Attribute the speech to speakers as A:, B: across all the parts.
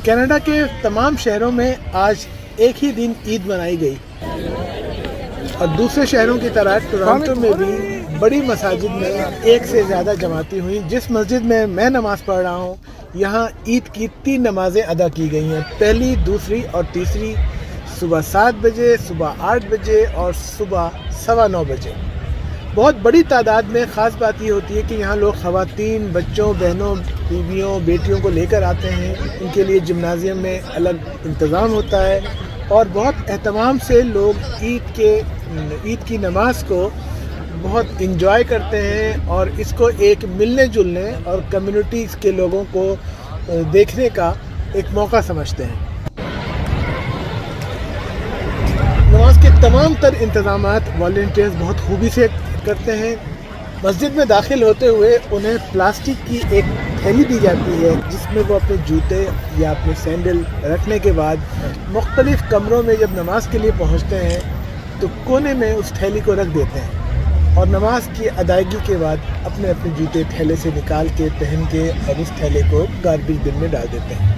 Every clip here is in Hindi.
A: कनाडा के तमाम शहरों में आज एक ही दिन ईद मनाई गई और दूसरे शहरों की तरह टोरंटो में भी बड़ी मसाजिद में एक से ज़्यादा जमाती हुई। जिस मस्जिद में मैं नमाज़ पढ़ रहा हूँ यहाँ ईद की 3 नमाज़ें अदा की गई हैं। पहली, दूसरी और तीसरी सुबह 7 बजे, सुबह 8 बजे और सुबह 9:15 बजे। बहुत बड़ी तादाद में। ख़ास बात ये होती है कि यहाँ लोग ख़वातीन, बच्चों, बहनों, बीवियों, बेटियों को लेकर आते हैं। इनके लिए जिम्नाजियम में अलग इंतज़ाम होता है और बहुत एहतमाम से लोग ईद की नमाज को बहुत इंजॉय करते हैं और इसको एक मिलने जुलने और कम्युनिटीज़ के लोगों को देखने का एक मौका समझते हैं। नमाज के तमाम तर इंतज़ामात वॉलंटियर्स बहुत खूबी से करते हैं। मस्जिद में दाखिल होते हुए उन्हें प्लास्टिक की एक थैली दी जाती है जिसमें वो अपने जूते या अपने सैंडल रखने के बाद मुख्तलिफ़ कमरों में जब नमाज के लिए पहुंचते हैं तो कोने में उस थैली को रख देते हैं और नमाज की अदायगी के बाद अपने अपने जूते थैले से निकाल के पहन के और उस थैले को गार्बेज बिन में डाल देते हैं।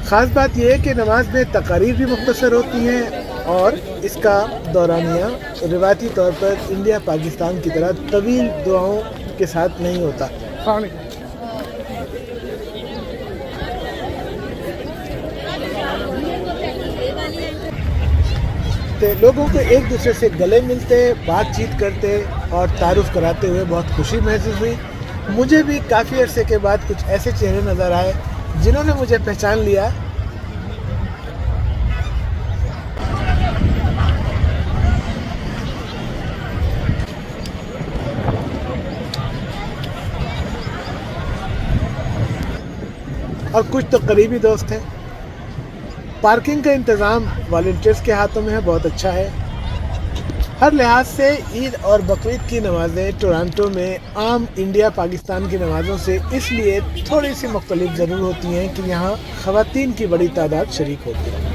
A: ख़ास बात यह है कि नमाज में तकारीर भी मुख्तसर होती हैं और इसका दौरानिया रिवायती तौर पर इंडिया पाकिस्तान की तरह तवील दुआओं के साथ नहीं होता। तो लोगों को एक दूसरे से गले मिलते, बातचीत करते और तारुफ कराते हुए बहुत खुशी महसूस हुई। मुझे भी काफ़ी अरसे के बाद कुछ ऐसे चेहरे नज़र आए जिन्होंने मुझे पहचान लिया। और कुछ तो करीबी दोस्त हैं। पार्किंग का इंतज़ाम वॉलंटियर्स के हाथों में है, बहुत अच्छा है। हर लिहाज से ईद और बकरीद की नमाज़ें टोरंटो में आम इंडिया पाकिस्तान की नमाज़ों से इसलिए थोड़ी सी मुख्तलिफ ज़रूर होती हैं कि यहाँ ख़वातीन की बड़ी तादाद शरीक होती है।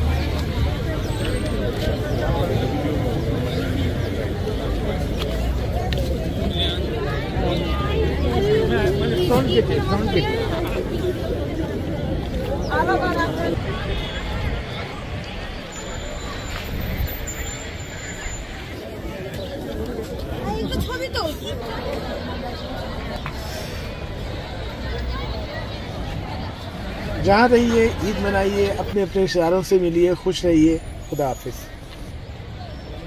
A: जहाँ रहिए ईद मनाइए, अपने अपने रिश्तेदारों से मिलिए, खुश रहिए। खुदा हाफिज़।